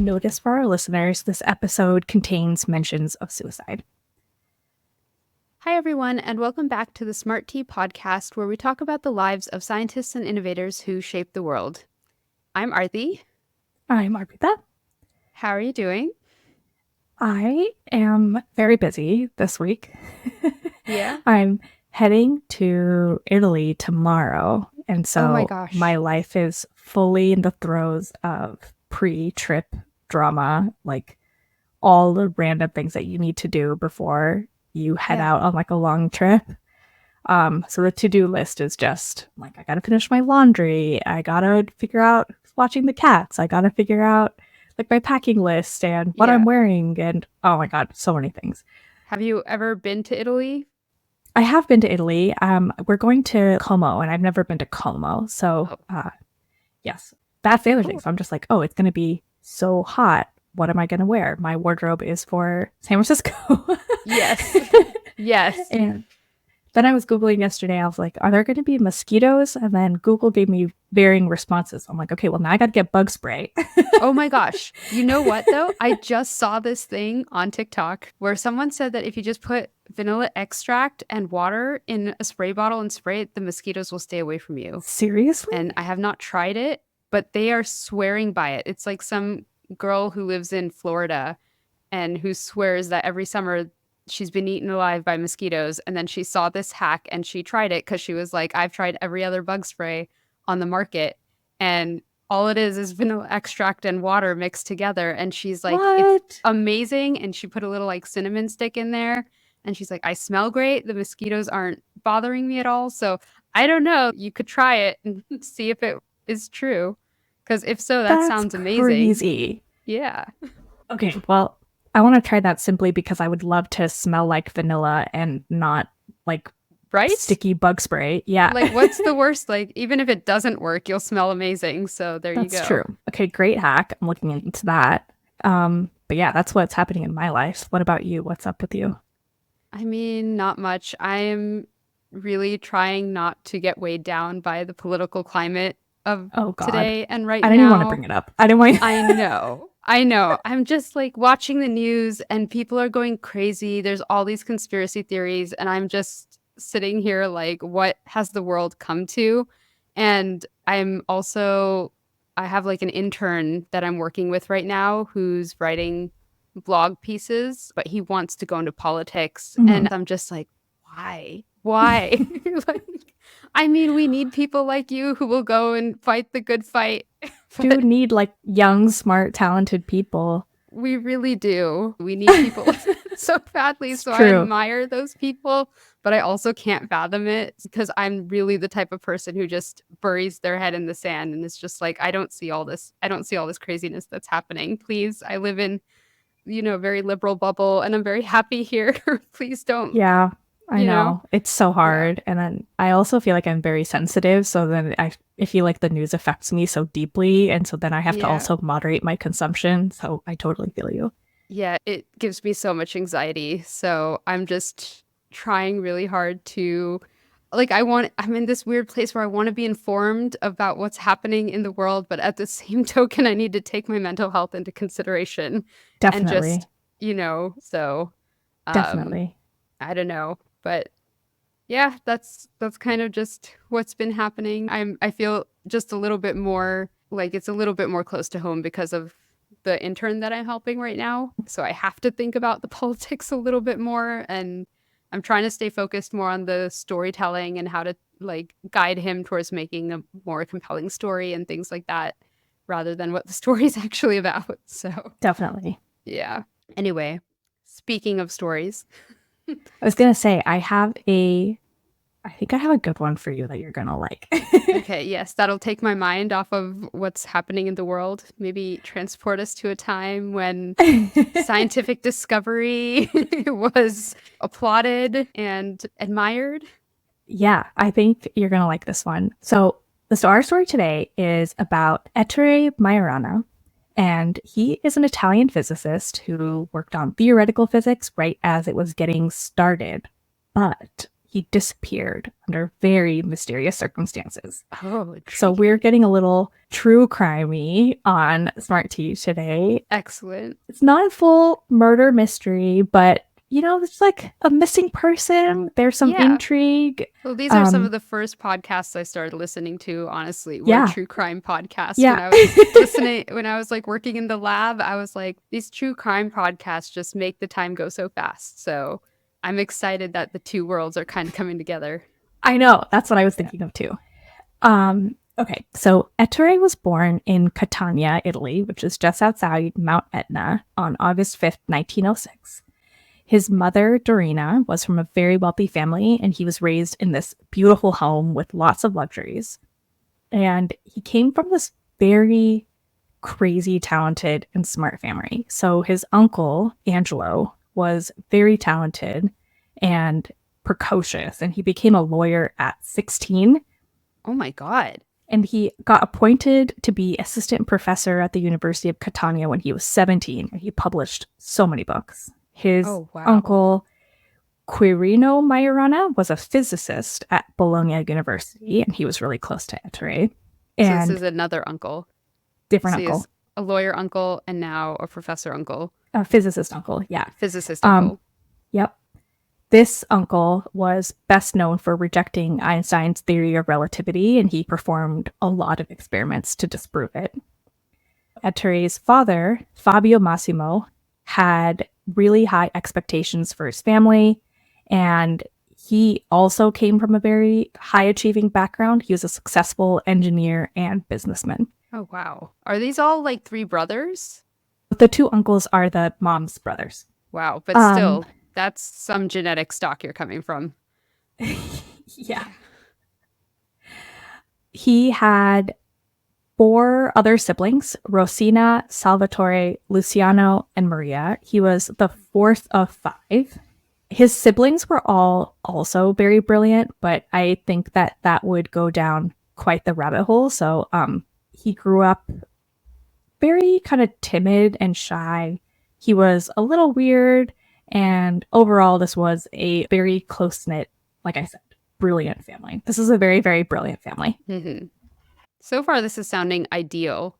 Notice for our listeners, this episode contains mentions of suicide. Hi, everyone, and welcome back to the Smart Tea podcast, where we talk about the lives of scientists and innovators who shape the world. I'm Arthi. I'm Arpita. How are you doing? I am very busy this week. Yeah? I'm heading to Italy tomorrow, and Oh my so gosh. my life is fully in the throes of pre-trip drama, like all the random things that you need to do before you head out on like a long trip. So the to-do list is just like, I gotta finish my laundry, I gotta figure out watching the cats, I gotta figure out like my packing list and what I'm wearing, and oh my god, so many things. Have you ever been to Italy? I have been to Italy. We're going to Como, and I've never been to Como, so yes, that's the other thing. So I'm just like, oh, it's gonna be so hot. What am I gonna wear? My wardrobe is for San Francisco. Yes. Yes. And then I was Googling yesterday. I was like, are there going to be mosquitoes? And then Google gave me varying responses. I'm like, okay, well, now I got to get bug spray. Oh my gosh. You know what, though? I just saw this thing on TikTok where someone said that if you just put vanilla extract and water in a spray bottle and spray it, the mosquitoes will stay away from you. Seriously? And I have not tried it, but they are swearing by it. It's like some girl who lives in Florida and who swears that every summer she's been eaten alive by mosquitoes. And then she saw this hack and she tried it because she was like, I've tried every other bug spray on the market. And all it is vanilla extract and water mixed together. And she's like, it's amazing. And she put a little like cinnamon stick in there. And she's like, I smell great. The mosquitoes aren't bothering me at all. So I don't know. You could try it and see if it is true. Because if so, that sounds amazing. Crazy. Yeah. Okay, well, I want to try that simply because I would love to smell like vanilla and not like sticky bug spray. Yeah. Like, what's the worst? Like, even if it doesn't work, you'll smell amazing. So there you go. That's true. Okay, great hack. I'm looking into that. But yeah, that's what's happening in my life. What about you? What's up with you? I mean, not much. I am really trying not to get weighed down by the political climate of today and right now. I didn't even want to bring it up. I know. I know. I'm just like watching the news and people are going crazy. There's all these conspiracy theories and I'm just sitting here like, what has the world come to? And I have like an intern that I'm working with right now who's writing blog pieces, but he wants to go into politics. Mm-hmm. And I'm just like, why? Like, I mean, we need people like you who will go and fight the good fight. Do need like young, smart, talented people. We really do. We need people so badly. So I admire those people, but I also can't fathom it because I'm really the type of person who just buries their head in the sand and it's just like, I don't see all this craziness that's happening. Please, I live in, a very liberal bubble and I'm very happy here. Please don't. Yeah. I know. It's so hard. Yeah. And then I also feel like I'm very sensitive. So then I feel like the news affects me so deeply. And so then I have to also moderate my consumption. So I totally feel you. Yeah, it gives me so much anxiety. So I'm just trying really hard to, like, I'm in this weird place where I want to be informed about what's happening in the world. But at the same token, I need to take my mental health into consideration. Definitely. And just, so. Definitely. I don't know. But yeah, that's kind of just what's been happening. I feel just a little bit more like it's a little bit more close to home because of the intern that I'm helping right now. So I have to think about the politics a little bit more. And I'm trying to stay focused more on the storytelling and how to like guide him towards making a more compelling story and things like that, rather than what the story is actually about. So definitely. Yeah. Anyway, speaking of stories. I was going to say, I think I have a good one for you that you're going to like. Okay, yes, that'll take my mind off of what's happening in the world. Maybe transport us to a time when scientific discovery was applauded and admired. Yeah, I think you're going to like this one. So our story today is about Ettore Majorana. And he is an Italian physicist who worked on theoretical physics right as it was getting started. But he disappeared under very mysterious circumstances. Oh, So intriguing. we're getting a little true crimey on Smart Tea today. Excellent. It's not a full murder mystery, but it's like a missing person. There's some Yeah. intrigue. Well, these are some of the first podcasts I started listening to, honestly, were Yeah. true crime podcasts. Yeah. When I was like working in the lab, I was like, these true crime podcasts just make the time go so fast. So I'm excited that the two worlds are kind of coming together. I know. That's what I was thinking of too. Okay, so Ettore was born in Catania, Italy, which is just outside Mount Etna, on August 5th, 1906. His mother, Dorina, was from a very wealthy family, and he was raised in this beautiful home with lots of luxuries. And he came from this very crazy, talented, and smart family. So his uncle, Angelo, was very talented and precocious, and he became a lawyer at 16. Oh my God. And he got appointed to be assistant professor at the University of Catania when he was 17. And he published so many books. His uncle, Quirino Majorana, was a physicist at Bologna University, and he was really close to Ettore. And so this is another uncle. Different uncle. A lawyer uncle and now a professor uncle. A physicist uncle, yeah. Physicist uncle. Yep. This uncle was best known for rejecting Einstein's theory of relativity, and he performed a lot of experiments to disprove it. Ettore's father, Fabio Massimo, had really high expectations for his family, and he also came from a very high-achieving background. He was a successful engineer and businessman. Oh, wow. Are these all like three brothers? The two uncles are the mom's brothers. Wow, but still, that's some genetic stock you're coming from. Yeah. He had 4 other siblings, Rosina, Salvatore, Luciano, and Maria. He was the 4th of 5. His siblings were all also very brilliant, but I think that would go down quite the rabbit hole. So he grew up very kind of timid and shy. He was a little weird, and overall, this was a very close-knit, like I said, brilliant family. This is a very, very brilliant family. Mm-hmm. So far, this is sounding ideal.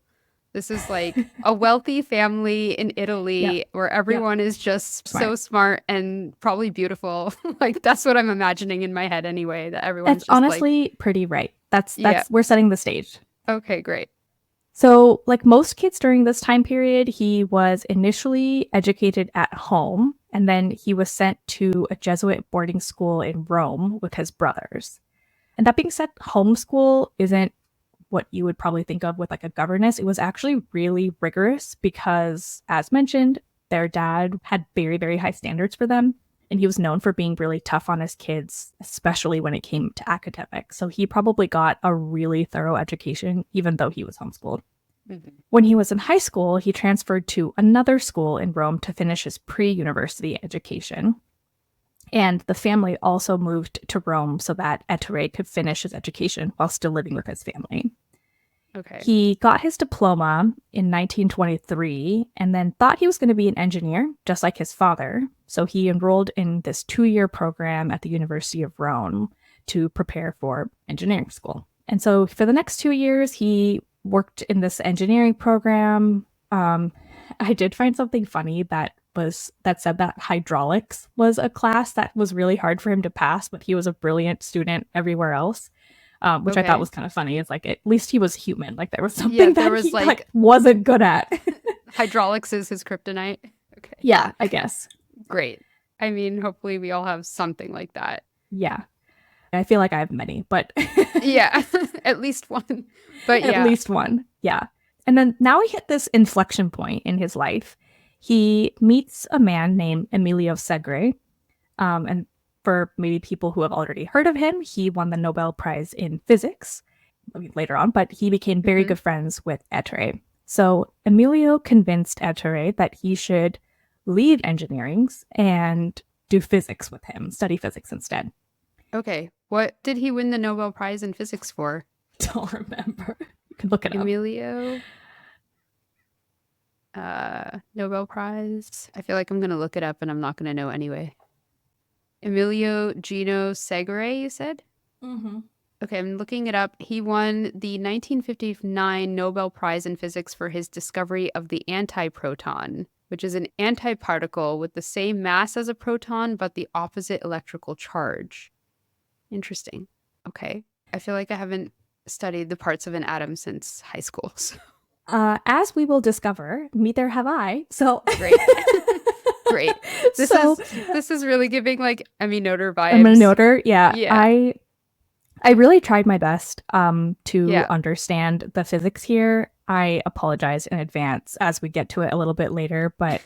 This is like a wealthy family in Italy where everyone is just so smart and probably beautiful. Like, that's what I'm imagining in my head anyway, that everyone's That's honestly pretty right. That's we're setting the stage. Okay, great. So, like most kids during this time period, he was initially educated at home, and then he was sent to a Jesuit boarding school in Rome with his brothers. And that being said, homeschool isn't what you would probably think of with like a governess. It was actually really rigorous because, as mentioned, their dad had very, very high standards for them. And he was known for being really tough on his kids, especially when it came to academics. So he probably got a really thorough education, even though he was homeschooled. Mm-hmm. When he was in high school, he transferred to another school in Rome to finish his pre-university education. And the family also moved to Rome so that Ettore could finish his education while still living with his family. Okay. He got his diploma in 1923 and then thought he was going to be an engineer, just like his father. So he enrolled in this 2-year program at the University of Rome to prepare for engineering school. And so for the next 2 years, he worked in this engineering program. I did find something funny that said that hydraulics was a class that was really hard for him to pass, but he was a brilliant student everywhere else. Which I thought was kind of funny. It's like, at least he was human. Like there was something that he like wasn't good at. Hydraulics is his kryptonite. Okay. Yeah, I guess. Great. I mean, hopefully we all have something like that. Yeah. I feel like I have many, but yeah, at least one. But yeah. At least one. Yeah. And then now he hit this inflection point in his life. He meets a man named Emilio Segre. And for maybe people who have already heard of him, he won the Nobel Prize in Physics later on, but he became very good friends with Ettore. So Emilio convinced Ettore that he should leave engineering and do physics with him, study physics instead. Okay. What did he win the Nobel Prize in Physics for? Don't remember. You can look it up. Emilio? Nobel Prize? I feel like I'm going to look it up and I'm not going to know anyway. Emilio Gino Segre, you said? Mm-hmm. Okay, I'm looking it up. He won the 1959 Nobel Prize in Physics for his discovery of the antiproton, which is an antiparticle with the same mass as a proton but the opposite electrical charge. Interesting. Okay. I feel like I haven't studied the parts of an atom since high school. So. As we will discover, neither have I. So Great. Great. so This is really giving like Emmy Noether I'm a vibes. noter. Yeah, Yeah. I really tried my best to Yeah. understand the physics here. I apologize in advance as we get to it a little bit later, but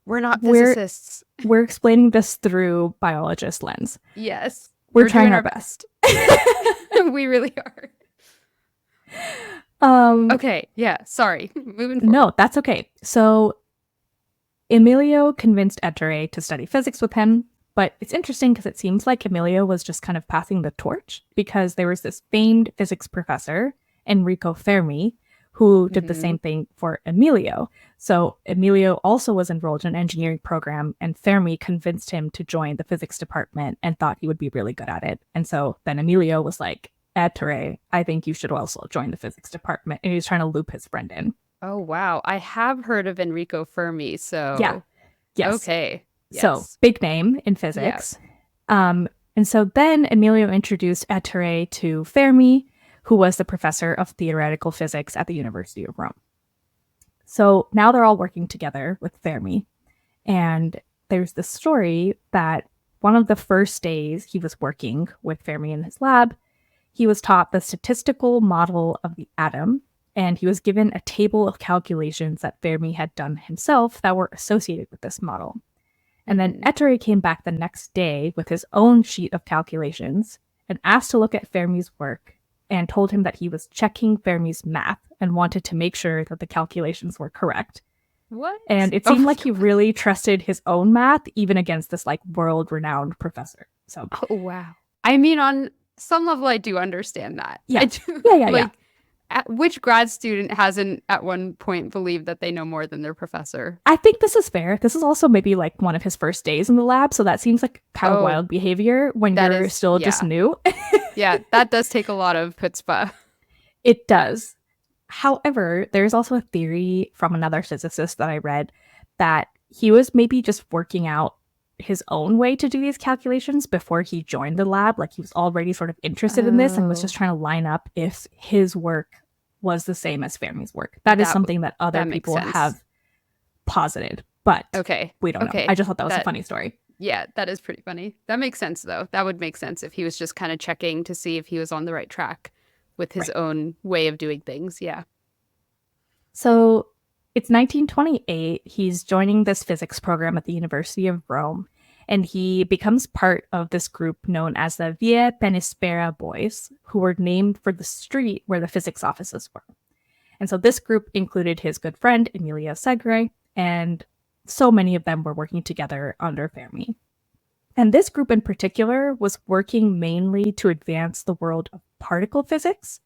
We're not we're physicists. we're explaining this through biologist lens. Yes. We're trying our best. We really are. Okay. Yeah. Sorry. Moving forward. No, that's okay. So Emilio convinced Ettore to study physics with him, but it's interesting because it seems like Emilio was just kind of passing the torch because there was this famed physics professor, Enrico Fermi, who did the same thing for Emilio. So Emilio also was enrolled in an engineering program, and Fermi convinced him to join the physics department and thought he would be really good at it. And so then Emilio was like, Ettore, I think you should also join the physics department. And he was trying to loop his friend in. Oh, wow. I have heard of Enrico Fermi, so... Yeah. Yes. Okay. Yes. So, big name in physics. Yeah. And so then Emilio introduced Ettore to Fermi, who was the professor of theoretical physics at the University of Rome. So now they're all working together with Fermi. And there's this story that one of the first days he was working with Fermi in his lab, he was taught the statistical model of the atom, and he was given a table of calculations that Fermi had done himself that were associated with this model. And then Ettore came back the next day with his own sheet of calculations and asked to look at Fermi's work and told him that he was checking Fermi's math and wanted to make sure that the calculations were correct. What? And it seemed like he really trusted his own math, even against this like world-renowned professor. So, oh, wow. I mean, on some level, I do understand that. Yeah. Like, which grad student hasn't at one point believed that they know more than their professor? I think this is fair. This is also maybe like one of his first days in the lab, so that seems like kind of wild behavior when you're still just new. Yeah, that does take a lot of chutzpah. It does. However, there's also a theory from another physicist that I read that he was maybe just working out his own way to do these calculations before he joined the lab. Like he was already sort of interested in this and was just trying to line up if his work was the same as Fermi's work. That is something that other people have posited, but we don't know. I just thought that was a funny story. Yeah, that is pretty funny. That makes sense, though. That would make sense if he was just kind of checking to see if he was on the right track with his own way of doing things. Yeah. So it's 1928. He's joining this physics program at the University of Rome, and he becomes part of this group known as the Via Penispera Boys, who were named for the street where the physics offices were. And so this group included his good friend, Emilio Segre, and so many of them were working together under Fermi. And this group in particular was working mainly to advance the world of particle physics.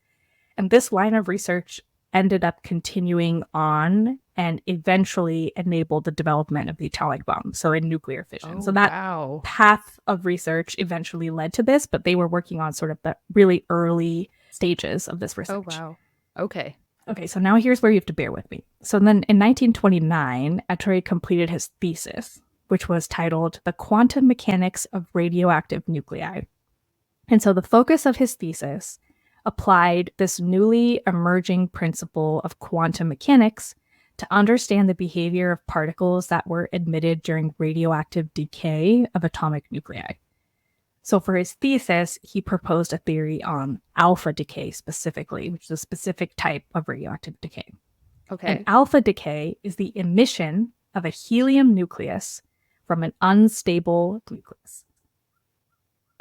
And this line of research ended up continuing on and eventually enabled the development of the atomic bomb, so in nuclear fission. So that path of research eventually led to this, but they were working on sort of the really early stages of this research. Oh, wow. Okay. Okay, so now here's where you have to bear with me. So then in 1929, Ettore completed his thesis, which was titled The Quantum Mechanics of Radioactive Nuclei. And so the focus of his thesis applied this newly emerging principle of quantum mechanics to understand the behavior of particles that were emitted during radioactive decay of atomic nuclei. So for his thesis, he proposed a theory on alpha decay specifically, which is a specific type of radioactive decay. Okay. And alpha decay is the emission of a helium nucleus from an unstable nucleus.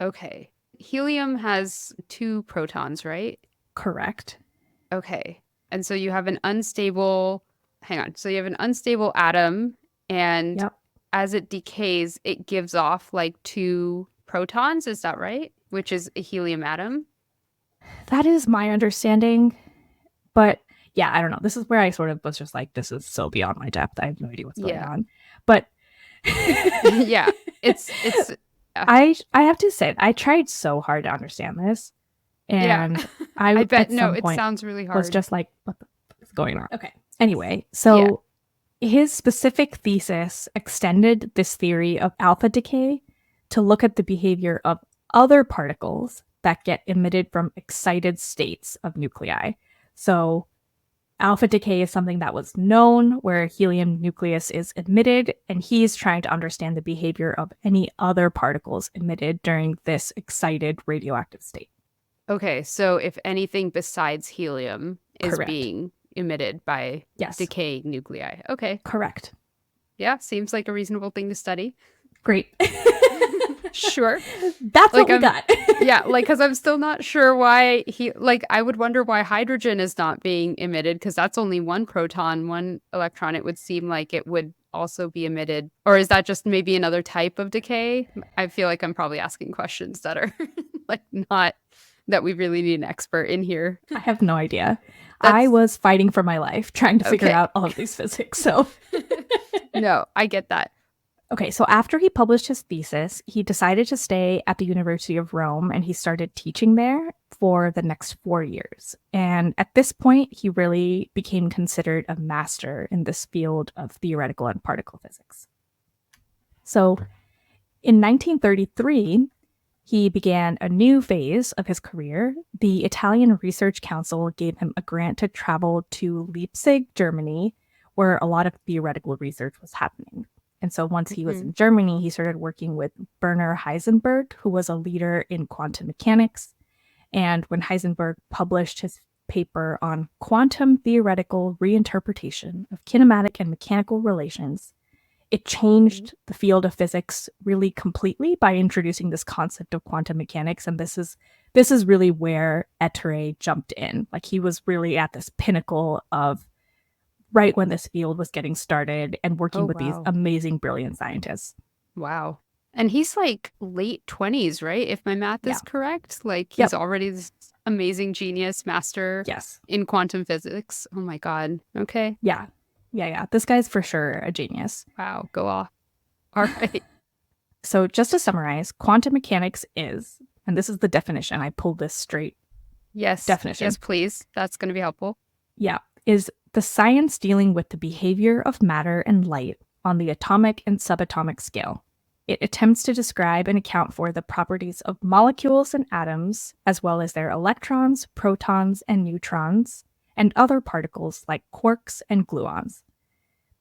Okay. Helium has 2 protons, right? Correct. Okay. And so you have an unstable... Hang on. So you have an unstable atom, and as it decays, it gives off like 2 protons. Is that right? Which is a helium atom? That is my understanding. But yeah, I don't know. This is where I sort of was just like, this is so beyond my depth. I have no idea what's going on. But yeah, it's Yeah. I have to say, I tried so hard to understand this, Yeah. and I I bet. at No, some it point sounds really was hard. just like, what the fuck is going on? Okay. Anyway, Yeah. so his specific thesis extended this theory of alpha decay to look at the behavior of other particles that get emitted from excited states of nuclei. So alpha decay is something that was known where helium nucleus is emitted, and he's trying to understand the behavior of any other particles emitted during this excited radioactive state. Okay, so if anything besides helium is Correct. being emitted by Yes, decaying nuclei. Okay. correct. Yeah, seems like a reasonable thing to study. Great. Sure. That's what Like we I'm got. yeah, like cuz I'm still not sure why I would wonder why hydrogen is not being emitted cuz that's only one proton, one electron. It would seem like it would also be emitted. Or is that just maybe another type of decay? I feel like I'm probably asking questions that are like not that we really need an expert in here. I have no idea. I That's was fighting for my life trying to figure okay. out all of these physics. So, No, I get that. okay, so after he published his thesis, he decided to stay at the University of Rome and he started teaching there for the next 4 years. And at this point, he really became considered a master in this field of theoretical and particle physics. So, in 1933, he began a new phase of his career. The Italian Research Council gave him a grant to travel to Leipzig, Germany, where a lot of theoretical research was happening. And so once he was Mhm. in Germany, he started working with Werner Heisenberg, who was a leader in quantum mechanics. And when Heisenberg published his paper on quantum theoretical reinterpretation of kinematic and mechanical relations, it changed the field of physics really completely by introducing this concept of quantum mechanics. And this is really where Ettore jumped in. Like he was really at this pinnacle of right when this field was getting started and working Oh, with these wow. amazing, brilliant scientists. Wow. And he's like late 20s, right? If my math Yeah. is correct. Like he's Yep. already this amazing genius master Yes. in quantum physics. Oh my God. Okay. Yeah. Yeah. Yeah. This guy's for sure a genius. Wow. Go off. All right. So, just to summarize, quantum mechanics is, and this is the definition, I pulled this straight Yes. definition. Yes, please. That's going to be helpful. Yeah, is the science dealing with the behavior of matter and light on the atomic and subatomic scale. It attempts to describe and account for the properties of molecules and atoms, as well as their electrons, protons, and neutrons, and other particles like quarks and gluons.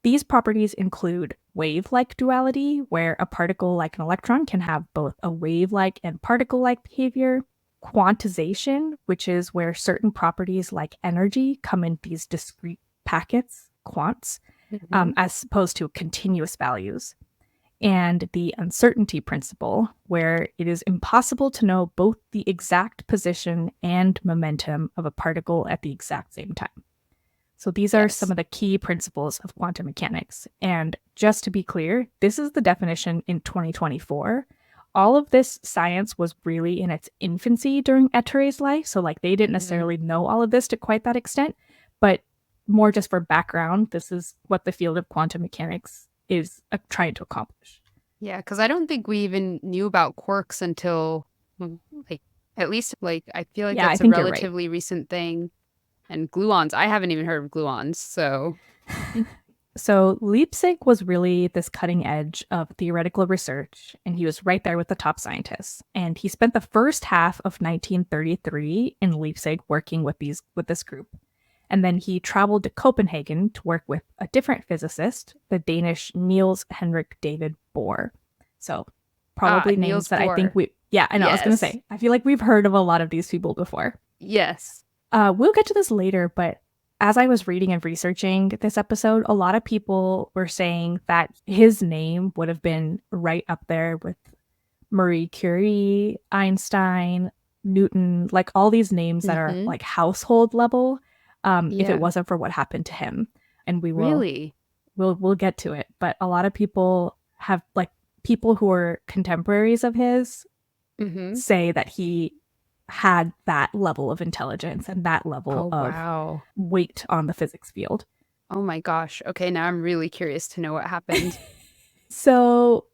These properties include wave-like duality, where a particle like an electron can have both a wave-like and particle-like behavior, quantization, which is where certain properties like energy come in these discrete packets, quants, Mhm. as opposed to continuous values, and the uncertainty principle, where it is impossible to know both the exact position and momentum of a particle at the exact same time. So these are some Yes. of the key principles of quantum mechanics. And just to be clear, this is the definition in 2024. All of this science was really in its infancy during Ettore's life. So, like, they didn't Mhm. necessarily know all of this to quite that extent. But more just for background, this is what the field of quantum mechanics is trying to accomplish. Yeah, because I don't think we even knew about quarks until, like, at least, like, I feel like Yeah, I that's a think you're right. relatively recent thing. And gluons, I haven't even heard of gluons. So, So Leipzig was really this cutting edge of theoretical research, and he was right there with the top scientists. And he spent the first half of 1933 in Leipzig working with this group. And then he traveled to Copenhagen to work with a different physicist, the Danish Niels Henrik David Bohr. So probably names Niels that I think Bohr. I know, I was going to Yes. say, I feel like we've heard of a lot of these people before. Yes. We'll get to this later, but as I was reading and researching this episode, a lot of people were saying that his name would have been right up there with Marie Curie, Einstein, Newton, like all these names that are Hmm. like household level, if it Yeah. wasn't for what happened to him. And Really? we'll get to it. But a lot of people have like people who are contemporaries of his Hmm. say that he had that level of intelligence and that level Oh, of wow. weight on the physics field. Oh my gosh. Okay, now I'm really curious to know what happened. So,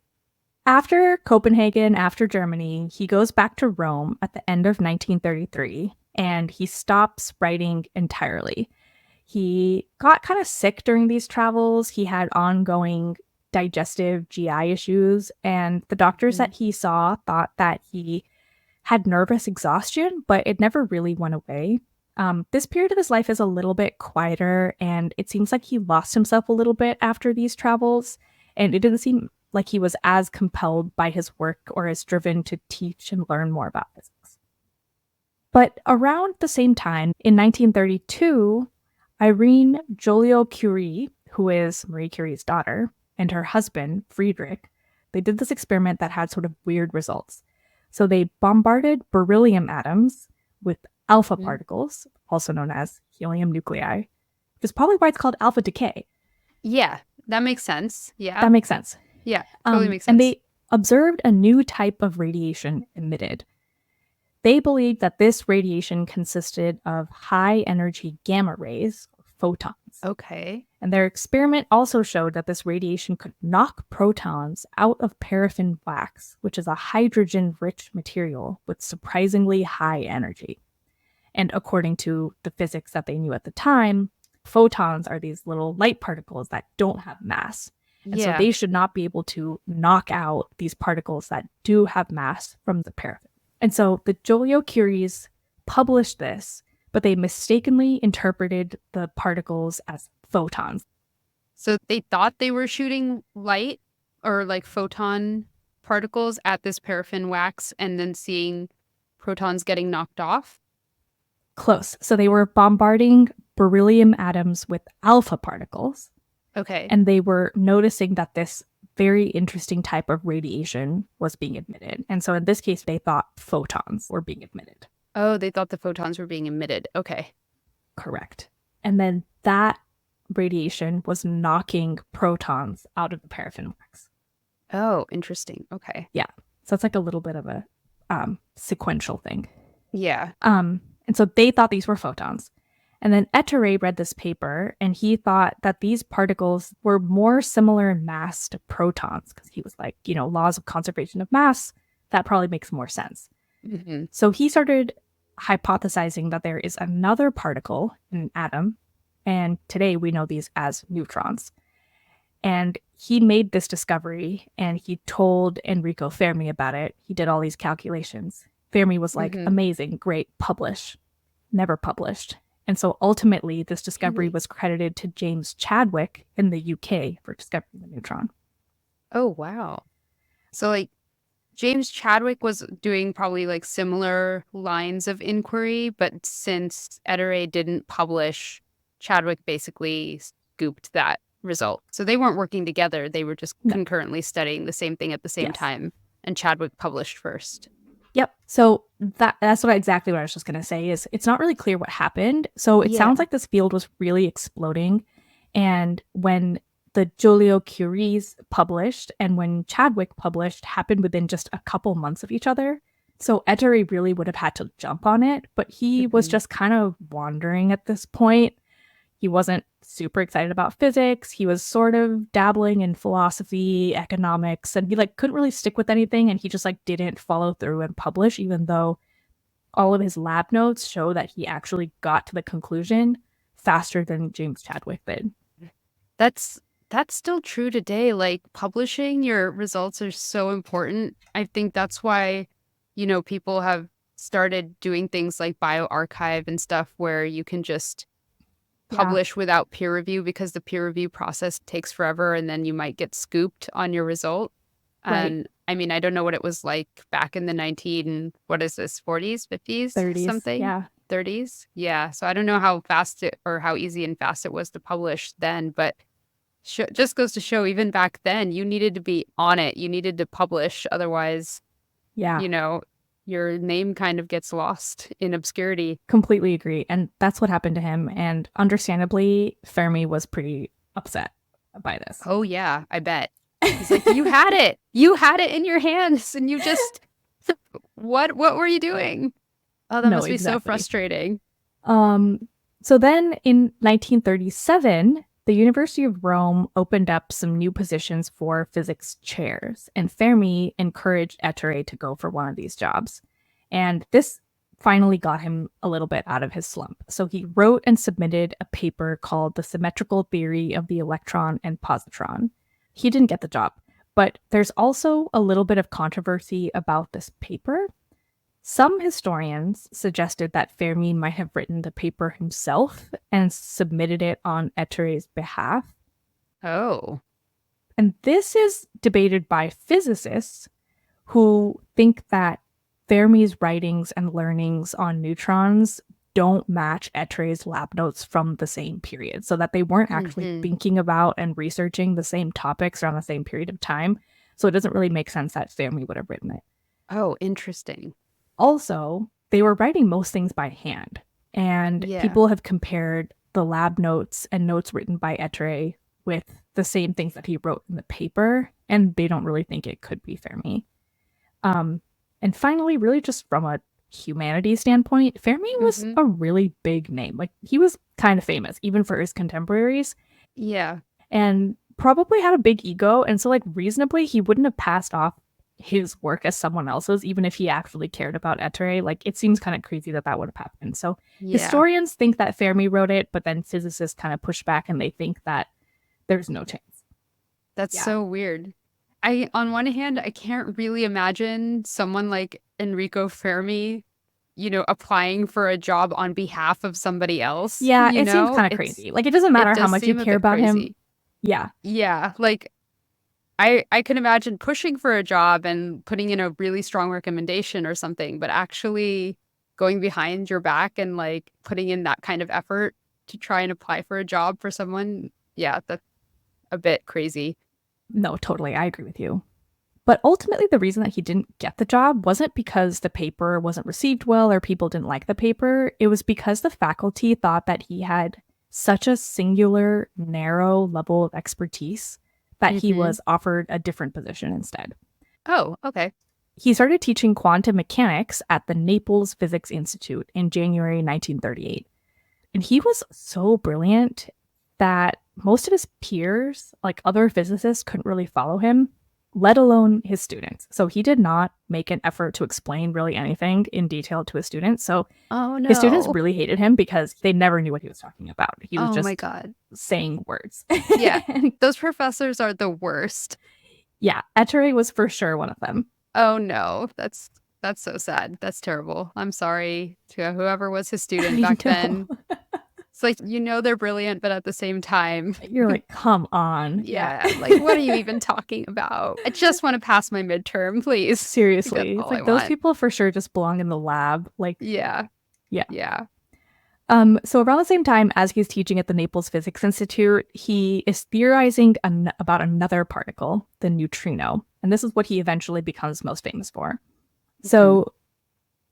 After Copenhagen, after Germany, he goes back to Rome at the end of 1933 and he stops writing entirely. He got kind of sick during these travels. He had ongoing digestive GI issues, and the doctors that he saw thought that he had nervous exhaustion, but it never really went away. This period of his life is a little bit quieter, and it seems like he lost himself a little bit after these travels, and it didn't seem like he was as compelled by his work or as driven to teach and learn more about physics. But around the same time, in 1932, Irene Joliot-Curie, who is Marie Curie's daughter, and her husband, Friedrich, they did this experiment that had sort of weird results. So they bombarded beryllium atoms with alpha particles, also known as helium nuclei, which is probably why it's called alpha decay. Yeah, that makes sense. Yeah. That makes sense. Yeah, totally makes sense. And they observed a new type of radiation emitted. They believed that this radiation consisted of high energy gamma rays, or photons. Okay. And their experiment also showed that this radiation could knock protons out of paraffin wax, which is a hydrogen rich material with surprisingly high energy. And according to the physics that they knew at the time, photons are these little light particles that don't have mass. And so they should not be able to knock out these particles that do have mass from the paraffin. And so the Joliot-Curies published this, but they mistakenly interpreted the particles as photons. So they thought they were shooting light or like photon particles at this paraffin wax and then seeing protons getting knocked off? Close. So they were bombarding beryllium atoms with alpha particles. Okay. And they were noticing that this very interesting type of radiation was being emitted. And so in this case, they thought photons were being emitted. Oh, they thought the photons were being emitted. Okay. Correct. And then that radiation was knocking protons out of the paraffin wax. Oh, interesting. Okay. Yeah. So it's like a little bit of a sequential thing. Yeah. And so they thought these were photons. And then Ettore read this paper and he thought that these particles were more similar in mass to protons because he was like, laws of conservation of mass, that probably makes more sense. Mm-hmm. So he started hypothesizing that there is another particle in an atom, and today we know these as neutrons. And he made this discovery and he told Enrico Fermi about it. He did all these calculations. Fermi was like, amazing, great, publish. Never published. And so ultimately, this discovery was credited to James Chadwick in the UK for discovering the neutron. Oh, wow. So like James Chadwick was doing probably like similar lines of inquiry, but since Ettore didn't publish, Chadwick basically scooped that result. So they weren't working together. They were just concurrently studying the same thing at the same time. And Chadwick published first. Yep. So that's exactly what I was just going to say is it's not really clear what happened. So it sounds like this field was really exploding. And when the Joliot-Curies published and when Chadwick published happened within just a couple months of each other. So Ettore really would have had to jump on it, but he was just kind of wandering at this point. He wasn't super excited about physics. He was sort of dabbling in philosophy, economics, and he couldn't really stick with anything. And he just didn't follow through and publish, even though all of his lab notes show that he actually got to the conclusion faster than James Chadwick did. That's still true today. Like publishing your results are so important. I think that's why, people have started doing things like bioRxiv and stuff where you can just publish without peer review because the peer review process takes forever and then you might get scooped on your result. And I mean, I don't know what it was like back in the 40s, 50s, 30s, something. Yeah. 30s. Yeah. So I don't know how fast or how easy and fast it was to publish then, but just goes to show even back then you needed to be on it. You needed to publish. Otherwise, your name kind of gets lost in obscurity. Completely agree. And that's what happened to him. And understandably, Fermi was pretty upset by this. Oh, yeah, I bet. He's like, you had it. You had it in your hands. And you just, what were you doing? Oh, that must be so frustrating. So then in 1937, the University of Rome opened up some new positions for physics chairs, and Fermi encouraged Ettore to go for one of these jobs. And this finally got him a little bit out of his slump. So he wrote and submitted a paper called The Symmetrical Theory of the Electron and Positron. He didn't get the job, but there's also a little bit of controversy about this paper. Some historians suggested that Fermi might have written the paper himself and submitted it on Ettore's behalf. Oh. And this is debated by physicists who think that Fermi's writings and learnings on neutrons don't match Ettore's lab notes from the same period, so that they weren't actually thinking about and researching the same topics around the same period of time. So it doesn't really make sense that Fermi would have written it. Oh, interesting. Also, they were writing most things by hand, and people have compared the lab notes and notes written by Ettore with the same things that he wrote in the paper, and they don't really think it could be Fermi. And finally, really just from a humanities standpoint, Fermi was a really big name. Like, he was kind of famous, even for his contemporaries. Yeah. And probably had a big ego, and so, like, reasonably, he wouldn't have passed off his work as someone else's, even if he actually cared about Ettore. Like, it seems kind of crazy that that would have happened. So historians think that Fermi wrote it, but then physicists kind of push back and they think that there's no chance. That's so weird. On one hand, I can't really imagine someone like Enrico Fermi, applying for a job on behalf of somebody else. Yeah, it seems kind of crazy. Like, it doesn't matter how much you care about him. Yeah. Yeah, like, I can imagine pushing for a job and putting in a really strong recommendation or something, but actually going behind your back and, like, putting in that kind of effort to try and apply for a job for someone, yeah, that's a bit crazy. No, totally. I agree with you. But ultimately, the reason that he didn't get the job wasn't because the paper wasn't received well or people didn't like the paper. It was because the faculty thought that he had such a singular, narrow level of expertise that he was offered a different position instead. Oh, okay. He started teaching quantum mechanics at the Naples Physics Institute in January 1938. And he was so brilliant that most of his peers, like other physicists, couldn't really follow him, let alone his students. So he did not make an effort to explain really anything in detail to his students. So his students really hated him because they never knew what he was talking about. He was just saying words. Yeah, those professors are the worst. Yeah, Ettore was for sure one of them. Oh no, that's so sad. That's terrible. I'm sorry to whoever was his student back then. It's like, they're brilliant, but at the same time, you're like, come on. Yeah. Like, what are you even talking about? I just want to pass my midterm, please. Seriously. It's like, those people for sure just belong in the lab. Like, yeah. So around the same time as he's teaching at the Naples Physics Institute, he is theorizing about another particle, the neutrino. And this is what he eventually becomes most famous for. So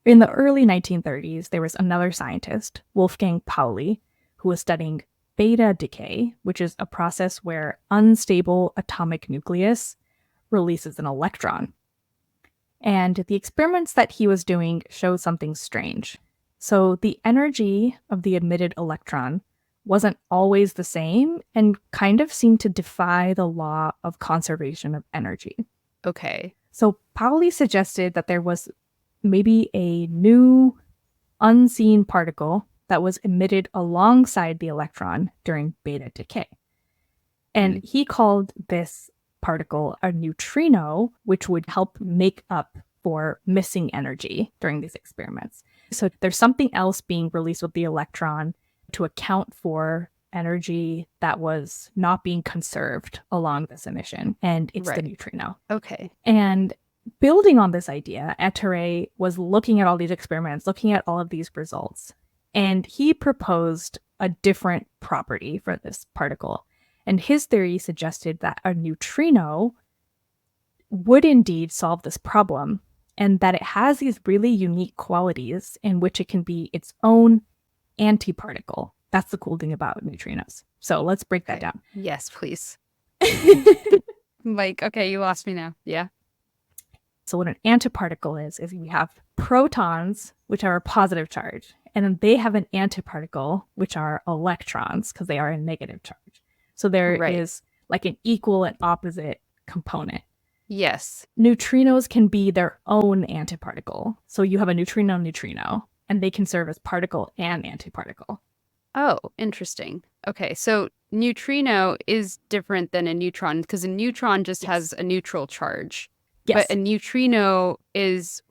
in the early 1930s, there was another scientist, Wolfgang Pauli, who was studying beta decay, which is a process where unstable atomic nucleus releases an electron. And the experiments that he was doing showed something strange. So the energy of the emitted electron wasn't always the same and kind of seemed to defy the law of conservation of energy. Okay. So Pauli suggested that there was maybe a new unseen particle that was emitted alongside the electron during beta decay. And he called this particle a neutrino, which would help make up for missing energy during these experiments. So there's something else being released with the electron to account for energy that was not being conserved along this emission, and it's the neutrino. Okay. And building on this idea, Ettore was looking at all these experiments, looking at all of these results, and he proposed a different property for this particle. And his theory suggested that a neutrino would indeed solve this problem, and that it has these really unique qualities in which it can be its own antiparticle. That's the cool thing about neutrinos. So let's break that down. Yes, please. Like, okay, you lost me now. Yeah. So what an antiparticle is we have protons, which are a positive charge, and then they have an antiparticle, which are electrons, because they are a negative charge. So there Right. is like an equal and opposite component. Yes. Neutrinos can be their own antiparticle. So you have a neutrino, and they can serve as particle and antiparticle. Oh, interesting. Okay, so neutrino is different than a neutron because a neutron just Yes. has a neutral charge. But Yes. a neutrino is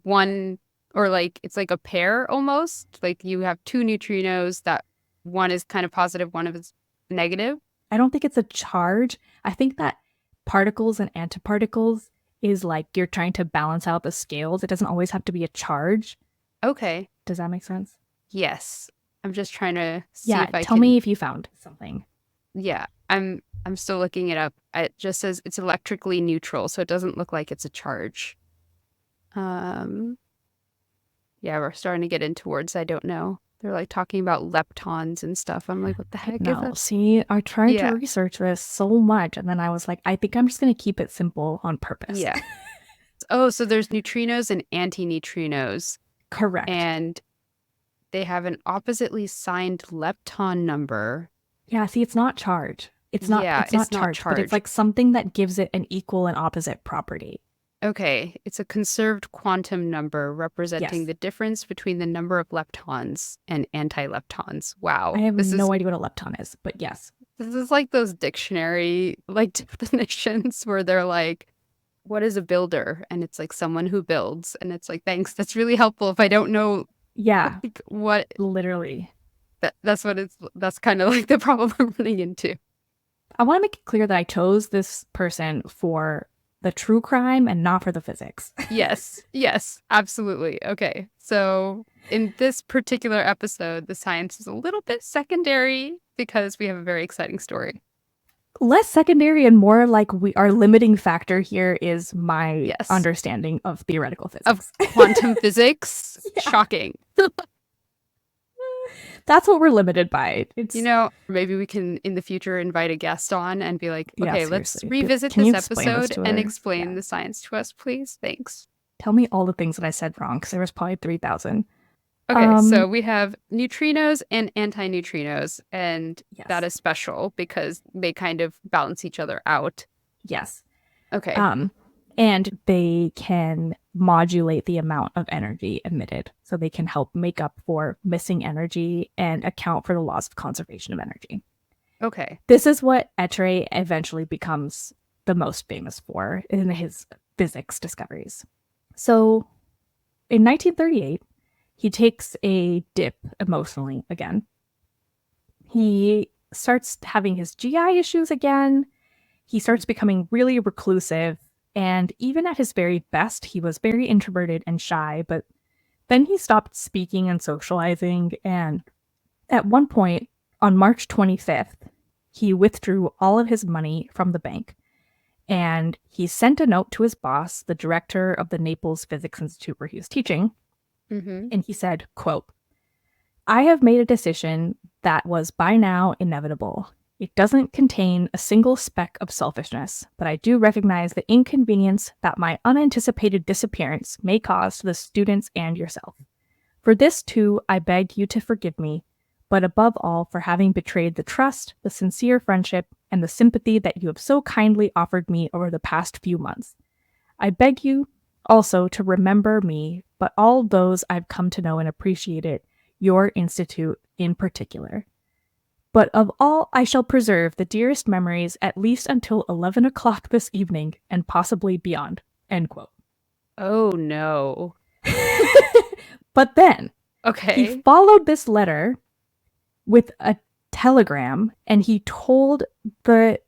one, or like it's like a pair almost. Like you have two neutrinos that one is kind of positive, one is negative. I don't think it's a charge. I think that particles and antiparticles is like you're trying to balance out the scales. It doesn't always have to be a charge. Okay. Does that make sense? Yes. I'm just trying to see Yeah, if I tell can. me if you found something. Yeah, I'm still looking it up. It just says it's electrically neutral, so it doesn't look like it's a charge. Um, yeah, we're starting to get into words I don't know. They're like talking about leptons and stuff. I'm like, what the heck is No, that? see, I tried to Yeah, research this so much, and then I was like, I think I'm just going to keep it simple on purpose. yeah. Oh, so there's neutrinos and antineutrinos, Correct. and they have an oppositely signed lepton number. Yeah, see, it's not charge. It's not charge, but it's like something that gives it an equal and opposite property. Okay, it's a conserved quantum number representing Yes. the difference between the number of leptons and antileptons. Wow. I have no idea what a lepton is, but yes. This is like those dictionary like definitions where they're like, what is a builder? And it's like someone who builds. And it's like, thanks, that's really helpful if I don't know Yeah, like, what literally. that's kind of like the problem I'm running into. I want to make it clear that I chose this person for the true crime and not for the physics. Yes, absolutely. Okay. So in this particular episode, the science is a little bit secondary because we have a very exciting story. Less secondary and more like our limiting factor here is my Yes. understanding of theoretical physics. Of quantum physics. Yeah. Shocking. That's what we're limited by. It's maybe we can in the future invite a guest on and be like, Yeah, okay, let's seriously. revisit Can you this explain this episode to and her? explain Yeah. the science to us, please. Thanks. Tell me all the things that I said wrong because there was probably 3,000. Okay, so we have neutrinos and antineutrinos, and Yes. that is special because they kind of balance each other out. Yes. Okay. And they can modulate the amount of energy emitted. So they can help make up for missing energy and account for the laws of conservation of energy. Okay. This is what Ettore eventually becomes the most famous for in his physics discoveries. So in 1938, he takes a dip emotionally again. He starts having his GI issues again. He starts becoming really reclusive. And even at his very best, he was very introverted and shy. But then he stopped speaking and socializing. And at one point, on March 25th, he withdrew all of his money from the bank. And he sent a note to his boss, the director of the Naples Physics Institute where he was teaching. Mm-hmm. And he said, quote, I have made a decision that was by now inevitable. It doesn't contain a single speck of selfishness, but I do recognize the inconvenience that my unanticipated disappearance may cause to the students and yourself. For this, too, I beg you to forgive me, but above all, for having betrayed the trust, the sincere friendship, and the sympathy that you have so kindly offered me over the past few months. I beg you also to remember me, but all those I've come to know and appreciate your institute in particular. But of all, I shall preserve the dearest memories at least until 11 o'clock this evening and possibly beyond. End quote. Oh, no. But then Okay. he followed this letter with a telegram, and he told the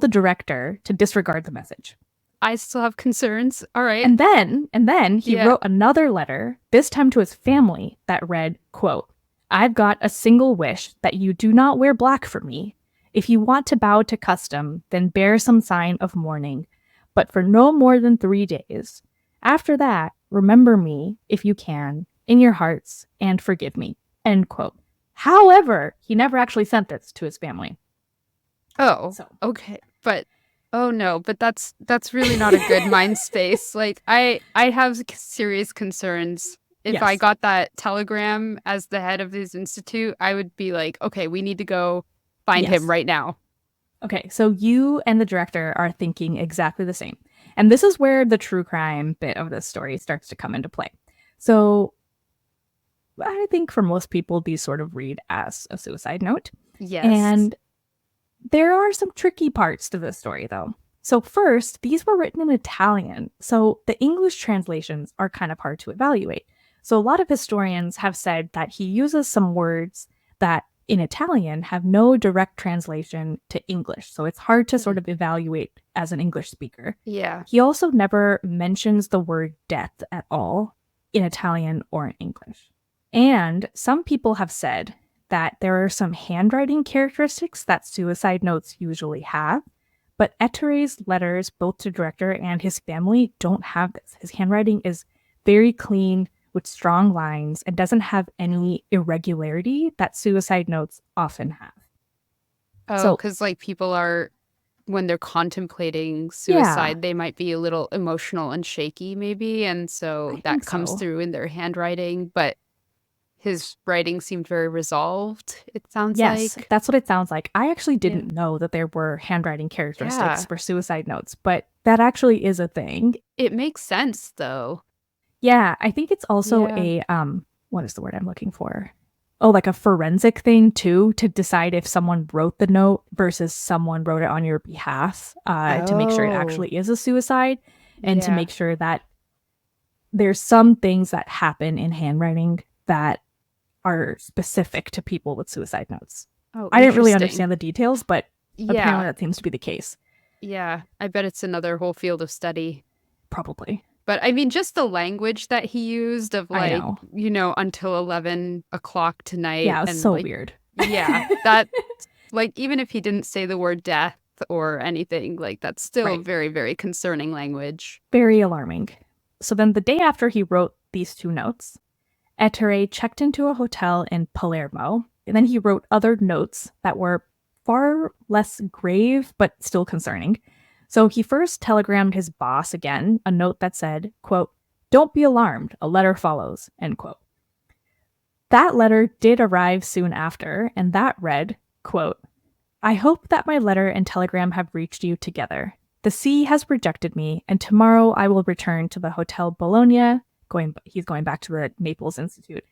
director to disregard the message. I still have concerns. All right. And then he wrote another letter, this time to his family, that read, quote, I've got a single wish that you do not wear black for me. If you want to bow to custom, then bear some sign of mourning, but for no more than 3 days. After that, remember me, if you can, in your hearts, and forgive me. End quote. However, he never actually sent this to his family. Oh, So. okay. But oh no, but that's really not a good mind space. Like I have serious concerns. If I Yes. got that telegram as the head of his institute, I would be like, okay, we need to go find Yes. him right now. Okay, so you and the director are thinking exactly the same. And this is where the true crime bit of this story starts to come into play. So I think for most people, these sort of read as a suicide note. Yes. And there are some tricky parts to this story, though. So, first, these were written in Italian, so the English translations are kind of hard to evaluate. So, a lot of historians have said that he uses some words that in Italian have no direct translation to English. So, it's hard to sort of evaluate as an English speaker. Yeah. He also never mentions the word death at all in Italian or in English. And some people have said that there are some handwriting characteristics that suicide notes usually have, but Ettore's letters, both to director and his family, don't have this. His handwriting is very clean with strong lines and doesn't have any irregularity that suicide notes often have. Oh, So, because like people are, when they're contemplating yeah, suicide, they might be a little emotional and shaky, maybe. And so I think that comes so. through in their handwriting. But his writing seemed very resolved, it sounds Yes, like. that's what it sounds like. I actually Yeah. didn't know that there were handwriting characteristics Yeah. for suicide notes, but that actually is a thing. It makes sense, though. Yeah, I think it's also Yeah. a what is the word I'm looking for? Oh, like a forensic thing too, to decide if someone wrote the note versus someone wrote it on your behalf, to make sure it Oh, actually is a suicide, and to yeah. make sure that there's some things that happen in handwriting that are specific to people with suicide notes. Oh, I didn't really interesting. understand the details, but apparently Yeah. that seems to be the case. Yeah. I bet it's another whole field of study. Probably. But I mean, just the language that he used of I like, know. until 11 o'clock tonight. Yeah, it was And so like, weird. yeah, that, like, even if he didn't say the word death or anything, like, that's still Right. very, very concerning language. Very alarming. So then the day after he wrote these two notes, Ettore checked into a hotel in Palermo, and then he wrote other notes that were far less grave but still concerning. So he first telegrammed his boss again, a note that said, quote, "Don't be alarmed, a letter follows," end quote. That letter did arrive soon after, and that read, quote, "I hope that my letter and telegram have reached you together. The sea has rejected me, and tomorrow I will return to the Hotel Bologna." He's going back to the Naples Institute,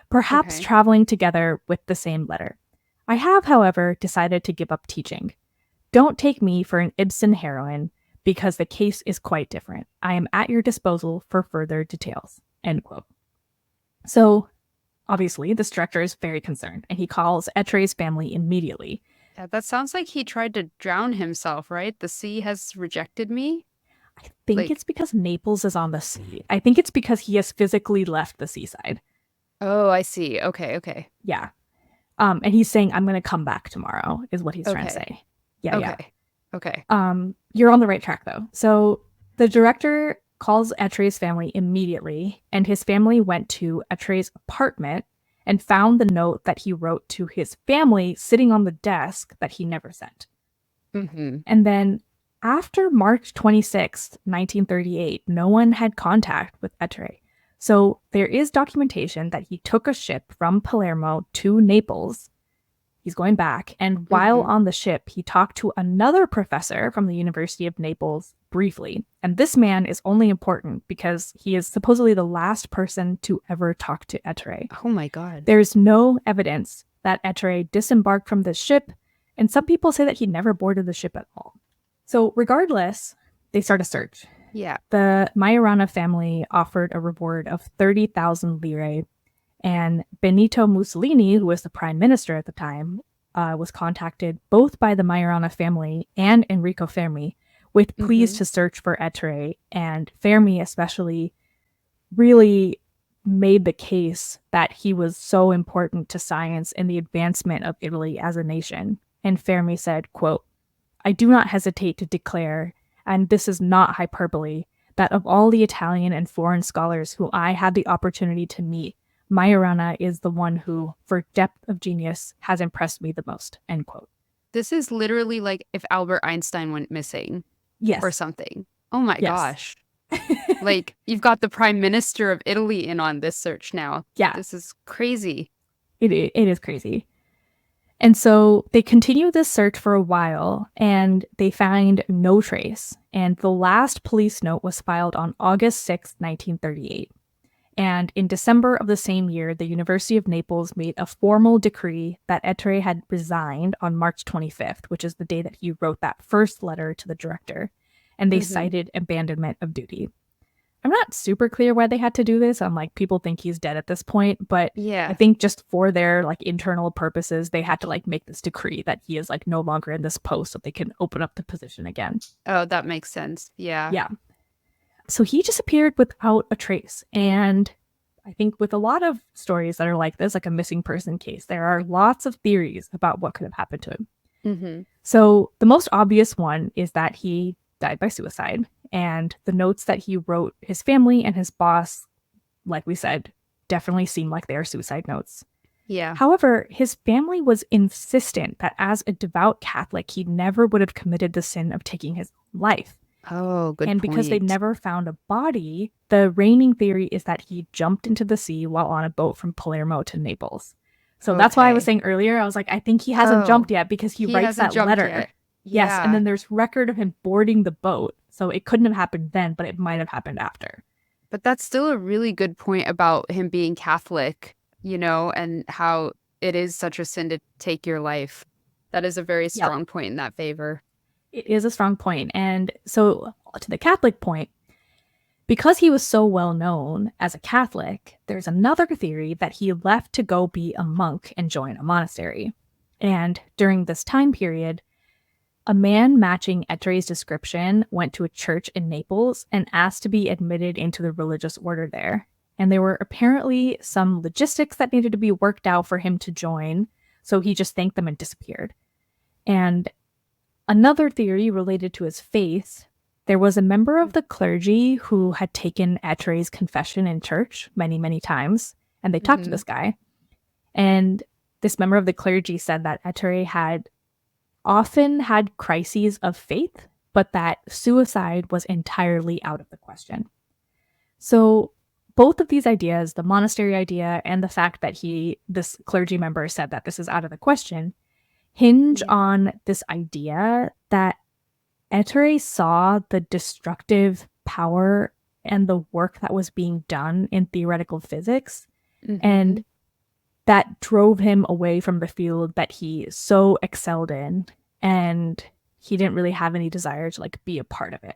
perhaps Okay. traveling together with the same letter. I have, however, decided to give up teaching. Don't take me for an Ibsen heroine, because the case is quite different. I am at your disposal for further details. End quote. So, obviously, this director is very concerned, and he calls Ettre's family immediately. Yeah, that sounds like he tried to drown himself, right? The sea has rejected me. I think Like, it's because Naples is on the sea. I think it's because he has physically left the seaside. oh, I see. Okay, okay. Yeah. And he's saying, I'm going to come back tomorrow, is what he's trying to Okay. say. Yeah, yeah. Okay. Okay. You're on the right track, though. So the director calls Ettre's family immediately, and his family went to Ettre's apartment and found the note that he wrote to his family sitting on the desk that he never sent. Mm-hmm. And then after March 26th, 1938, no one had contact with Ettore. So there is documentation that he took a ship from Palermo to Naples. He's going back. And while Mm-hmm. on the ship, he talked to another professor from the University of Naples briefly. And this man is only important because he is supposedly the last person to ever talk to Ettore. Oh my God. There's no evidence that Ettore disembarked from this ship, and some people say that he never boarded the ship at all. So, regardless, they start a search. Yeah. The Majorana family offered a reward of 30,000 lire, and Benito Mussolini, who was the prime minister at the time, was contacted both by the Majorana family and Enrico Fermi with pleas Mm-hmm. to search for Ettore, and Fermi especially really made the case that he was so important to science and the advancement of Italy as a nation. And Fermi said, quote, "I do not hesitate to declare, and this is not hyperbole, that of all the Italian and foreign scholars who I had the opportunity to meet, Majorana is the one who, for depth of genius, has impressed me the most." End quote. This is literally like if Albert Einstein went missing or Yes. something. Oh my Yes. gosh. Like, you've got the prime minister of Italy in on this search now. Yeah. This is crazy. It is crazy. And so they continue this search for a while and they find no trace. And the last police note was filed on August 6th, 1938. And in December of the same year, the University of Naples made a formal decree that Ettore had resigned on March 25th, which is the day that he wrote that first letter to the director. And they Mm-hmm. cited abandonment of duty. I'm not super clear why they had to do this. I'm like, people think he's dead at this point, but I Yeah. think just for their like internal purposes, they had to like make this decree that he is like no longer in this post so they can open up the position again. Oh, that makes sense. Yeah. Yeah. So he disappeared without a trace. And I think with a lot of stories that are like this, like a missing person case, there are lots of theories about what could have happened to him. Mm-hmm. So the most obvious one is that he died by suicide. And the notes that he wrote his family and his boss, like we said, definitely seem like they are suicide notes. Yeah. However, his family was insistent that as a devout Catholic, he never would have committed the sin of taking his own life. Oh, good And because they point. never found a body, the reigning theory is that he jumped into the sea while on a boat from Palermo to Naples. So that's why I was Okay. saying earlier, I was like, I think he hasn't Oh, jumped yet because he he writes hasn't that jumped letter. yet. Yes, and Yeah. then there's record of him boarding the boat. So it couldn't have happened then, but it might have happened after. But that's still a really good point about him being Catholic, and how it is such a sin to take your life. That is a very Yep. strong point in that favor. It is a strong point. And so to the Catholic point, because he was so well known as a Catholic, there's another theory that he left to go be a monk and join a monastery. And during this time period, a man matching Ettore's description went to a church in Naples and asked to be admitted into the religious order there. And there were apparently some logistics that needed to be worked out for him to join, so he just thanked them and disappeared. And another theory related to his faith, there was a member of the clergy who had taken Ettore's confession in church many, many times, and they talked to Mm-hmm. this guy. And this member of the clergy said that Ettore had often had crises of faith, but that suicide was entirely out of the question. So both of these ideas, the monastery idea and the fact that this clergy member said that this is out of the question, hinge Yeah. on this idea that Ettore saw the destructive power and the work that was being done in theoretical physics, Mm-hmm. and that drove him away from the field that he so excelled in, and he didn't really have any desire to like be a part of it.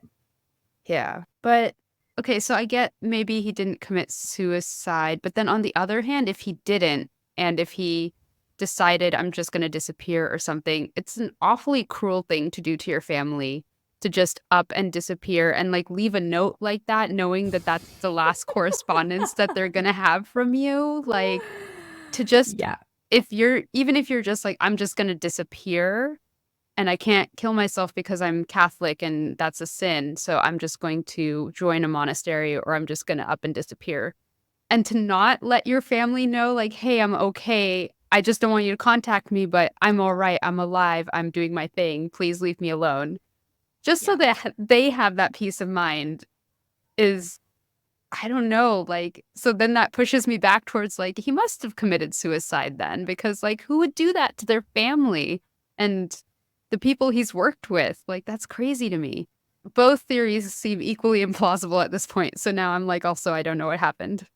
Yeah. But okay, so I get maybe he didn't commit suicide, but then on the other hand, if he didn't, and if he decided I'm just going to disappear or something, it's an awfully cruel thing to do to your family to just up and disappear and like leave a note like that, knowing that that's the last correspondence that they're going to have from you. Like to just, Yeah. even if you're just like, I'm just going to disappear and I can't kill myself because I'm Catholic and that's a sin. So I'm just going to join a monastery or I'm just going to up and disappear. And to not let your family know, like, hey, I'm okay. I just don't want you to contact me, but I'm all right. I'm alive. I'm doing my thing. Please leave me alone. Just so Yeah. that they have that peace of mind is, I don't know. Like, so then that pushes me back towards like, he must have committed suicide then because, like, who would do that to their family? And the people he's worked with. Like, that's crazy to me. Both theories seem equally implausible at this point. So now I'm like, also, I don't know what happened.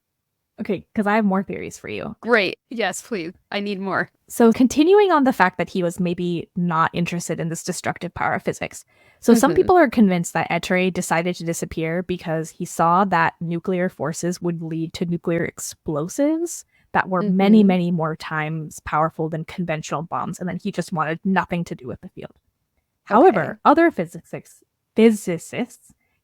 Okay, because I have more theories for you. Great. Yes, please. I need more. So, continuing on the fact that he was maybe not interested in this destructive power of physics. So, some Mm-hmm. people are convinced that Ettore decided to disappear because he saw that nuclear forces would lead to nuclear explosives that were many, Mm-hmm. many more times powerful than conventional bombs, and then he just wanted nothing to do with the field. Okay. However, other physicists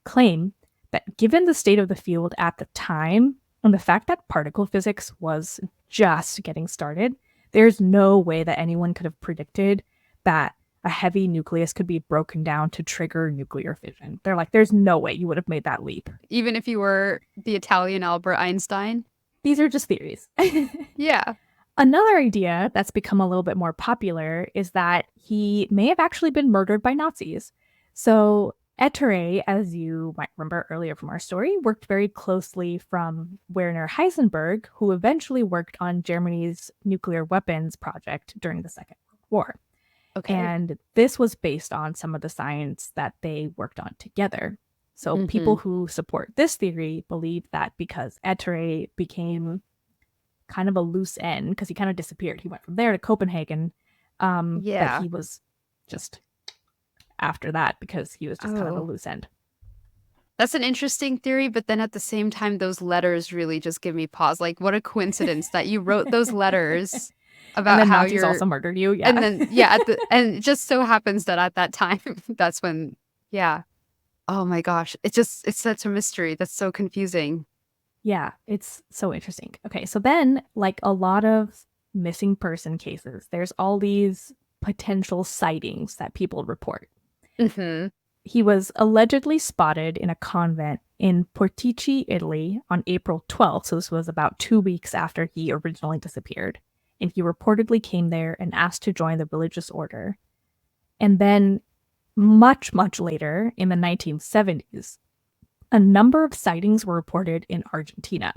claim that given the state of the field at the time and the fact that particle physics was just getting started, there's no way that anyone could have predicted that a heavy nucleus could be broken down to trigger nuclear fission. They're like, there's no way you would have made that leap. Even if you were the Italian Albert Einstein. These are just theories. Yeah. Another idea that's become a little bit more popular is that he may have actually been murdered by Nazis. So, Ettore, as you might remember earlier from our story, worked very closely from Werner Heisenberg, who eventually worked on Germany's nuclear weapons project during the Second. War. Okay. And this was based on some of the science that they worked on together. So people who support this theory believe that because Ettore became kind of a loose end, because he kind of disappeared. He went from there to Copenhagen, that he was just after that because he was just kind of a loose end. That's an interesting theory, but then at the same time, those letters really just give me pause. Like, what a coincidence that you wrote those letters about and then how Nazis also murdered you. Yeah. And then, and it just so happens that at that time, that's when, yeah. Oh my gosh. It's such a mystery. That's so confusing. Yeah, it's so interesting. Okay, so then, like a lot of missing person cases, there's all these potential sightings that people report. He was allegedly spotted in a convent in Portici, Italy on April 12th. So this was about 2 weeks after he originally disappeared. And he reportedly came there and asked to join the religious order. And then much, much later in the 1970s, a number of sightings were reported in Argentina.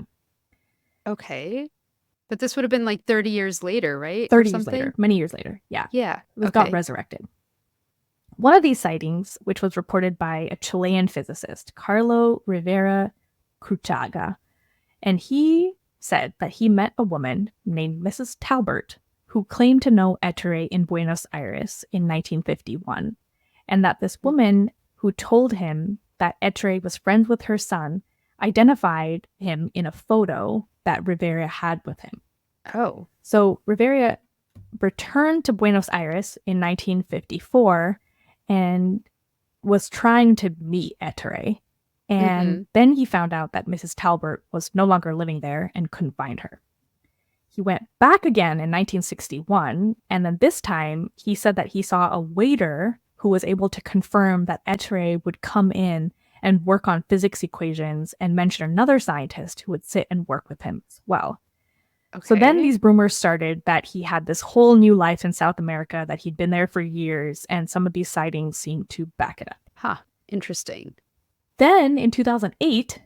Okay. But this would have been like 30 years later, right? 30 years later, many years later. Yeah. Yeah. It got resurrected. One of these sightings, which was reported by a Chilean physicist, Carlo Rivera Cruchaga, and he said that he met a woman named Mrs. Talbert who claimed to know Ettore in Buenos Aires in 1951, and that this woman who told him that Ettore was friends with her son identified him in a photo that Rivera had with him. Oh. So Rivera returned to Buenos Aires in 1954 and was trying to meet Ettore. And then he found out that Mrs. Talbert was no longer living there and couldn't find her. He went back again in 1961, and then this time he said that he saw a waiter who was able to confirm that Ettore would come in and work on physics equations and mention another scientist who would sit and work with him as well. Okay. So then these rumors started that he had this whole new life in South America, that he'd been there for years, and some of these sightings seemed to back it up. Huh. Interesting. Then in 2008,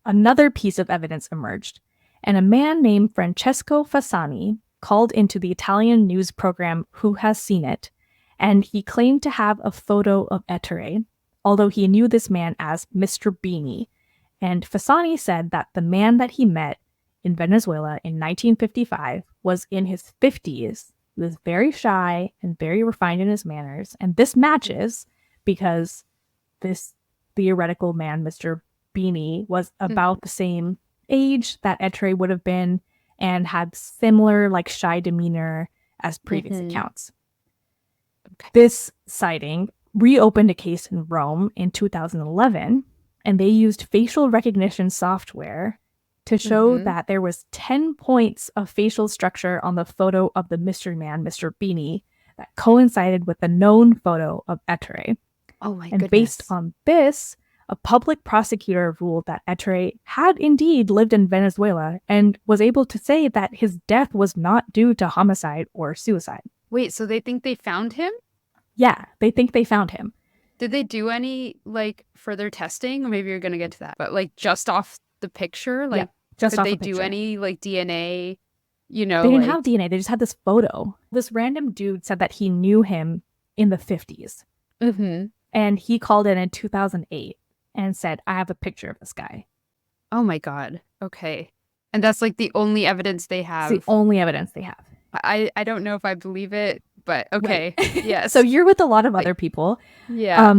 another piece of evidence emerged, and a man named Francesco Fasani called into the Italian news program Who Has Seen It, and he claimed to have a photo of Ettore, although he knew this man as Mr. Beanie. And Fasani said that the man that he met in Venezuela in 1955 was in his 50s. He was very shy and very refined in his manners. And this matches because this theoretical man, Mr. Beanie, was about the same age that Ettore would have been and had similar like shy demeanor as previous accounts. Okay. This sighting reopened a case in Rome in 2011, and they used facial recognition software to show that there was 10 points of facial structure on the photo of the mystery man, Mr. Beanie, that coincided with the known photo of Ettore. Oh my goodness. And based on this, a public prosecutor ruled that Ettore had indeed lived in Venezuela and was able to say that his death was not due to homicide or suicide. Wait, so they think they found him? Yeah, they think they found him. Did they do any like further testing? Or maybe you're going to get to that. But like just off the picture? Like, just off they the picture. Do any like DNA? You know, they didn't have DNA. They just had this photo. This random dude said that he knew him in the 50s. And he called in 2008 and said, I have a picture of this guy. Oh my God. Okay. And that's like the only evidence they have. It's the only evidence they have. I don't know if I believe it, but okay. Right. Yes. So you're with a lot of other people. Yeah.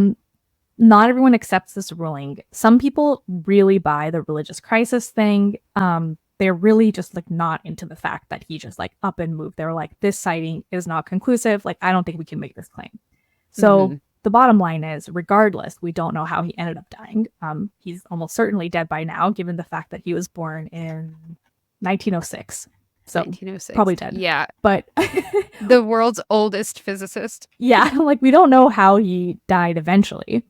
Not everyone accepts this ruling. Some people really buy the religious crisis thing. They're really just like not into the fact that he just like up and moved. They were like, this sighting is not conclusive. Like, I don't think we can make this claim. So the bottom line is, regardless, we don't know how he ended up dying. He's almost certainly dead by now, given the fact that he was born in 1906. So 1906. Probably dead. Yeah. But the world's oldest physicist. Yeah. Like, we don't know how he died eventually.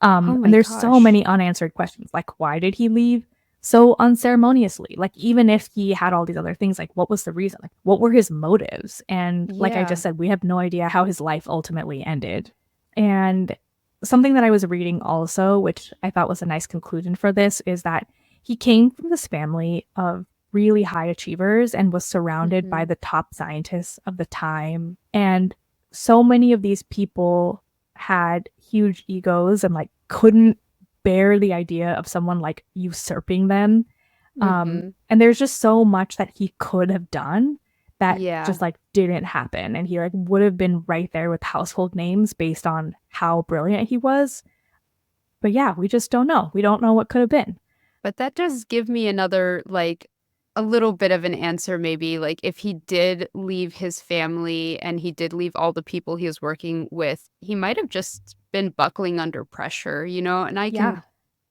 And there's so many unanswered questions. Like, why did he leave so unceremoniously? Like, even if he had all these other things, like, what was the reason? Like, what were his motives? And like I just said, we have no idea how his life ultimately ended. And something that I was reading also, which I thought was a nice conclusion for this, is that he came from this family of really high achievers and was surrounded by the top scientists of the time. And so many of these people had huge egos and like couldn't bear the idea of someone like usurping them. And there's just so much that he could have done that Yeah. just like didn't happen. And he like would have been right there with household names based on how brilliant he was. But yeah, we just don't know. We don't know what could have been. But that does give me another, like, a little bit of an answer, maybe. Like, if he did leave his family and he did leave all the people he was working with, he might have just been buckling under pressure, you know? And Yeah.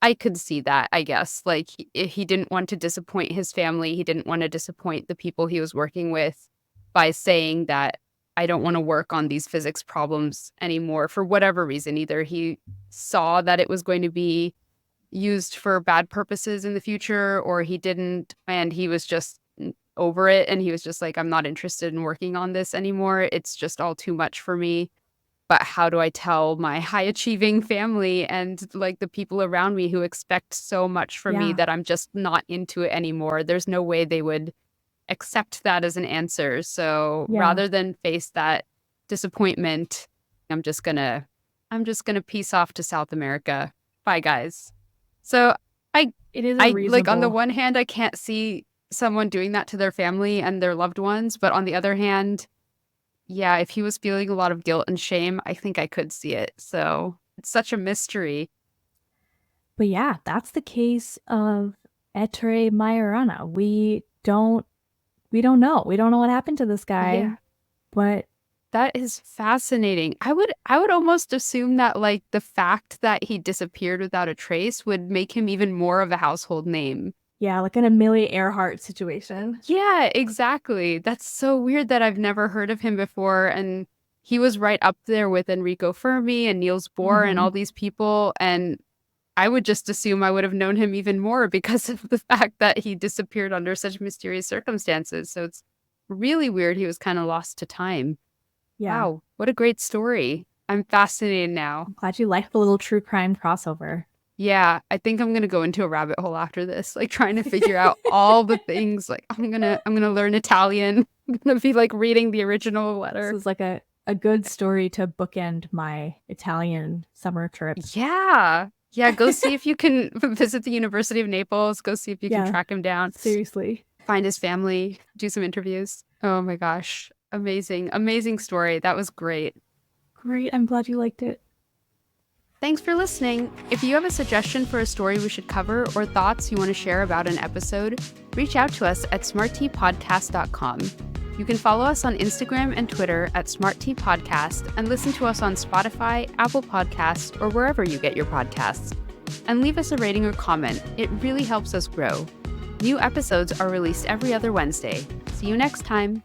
I could see that, I guess. Like, he didn't want to disappoint his family. He didn't want to disappoint the people he was working with by saying that I don't want to work on these physics problems anymore for whatever reason. Either he saw that it was going to be used for bad purposes in the future, or he didn't, and he was just over it, and he was just like, I'm not interested in working on this anymore. It's just all too much for me. But how do I tell my high achieving family and like the people around me who expect so much from me Yeah. that I'm just not into it anymore? There's no way they would accept that as an answer. So Yeah. rather than face that disappointment, I'm just gonna peace off to South America. Bye, guys. So It is a I like, on the reasonable. one hand, I can't see someone doing that to their family and their loved ones, but on the other hand, yeah, if he was feeling a lot of guilt and shame, I think I could see it. So it's such a mystery. But yeah, that's the case of Ettore Majorana. We don't know. We don't know what happened to this guy, Yeah, but that is fascinating. I would almost assume that like the fact that he disappeared without a trace would make him even more of a household name. yeah, like an Amelia Earhart situation. Yeah, exactly. That's so weird that I've never heard of him before. And he was right up there with Enrico Fermi and Niels Bohr and Mm-hmm. all these people. And I would just assume I would have known him even more because of the fact that he disappeared under such mysterious circumstances. So it's really weird he was kind of lost to time. Yeah, Wow, what a great story. I'm fascinated now. I'm glad you liked the little true crime crossover. Yeah, I think I'm gonna go into a rabbit hole after this, like trying to figure out all the things. Like I'm gonna learn Italian. I'm gonna be like reading the original This letter. is like a good story to bookend my Italian summer trip. Yeah. Yeah, go see if you can visit the University of Naples. Go see if you can Yeah, track him down, seriously. find his family, do some interviews. Oh my gosh. Amazing. Amazing story. That was great. Great, I'm glad you liked it. Thanks for listening. If you have a suggestion for a story we should cover or thoughts you want to share about an episode, reach out to us at smarttpodcast.com. You can follow us on Instagram and Twitter at smarttpodcast and listen to us on Spotify, Apple Podcasts, or wherever you get your podcasts. And leave us a rating or comment. It really helps us grow. New episodes are released every other Wednesday. See you next time.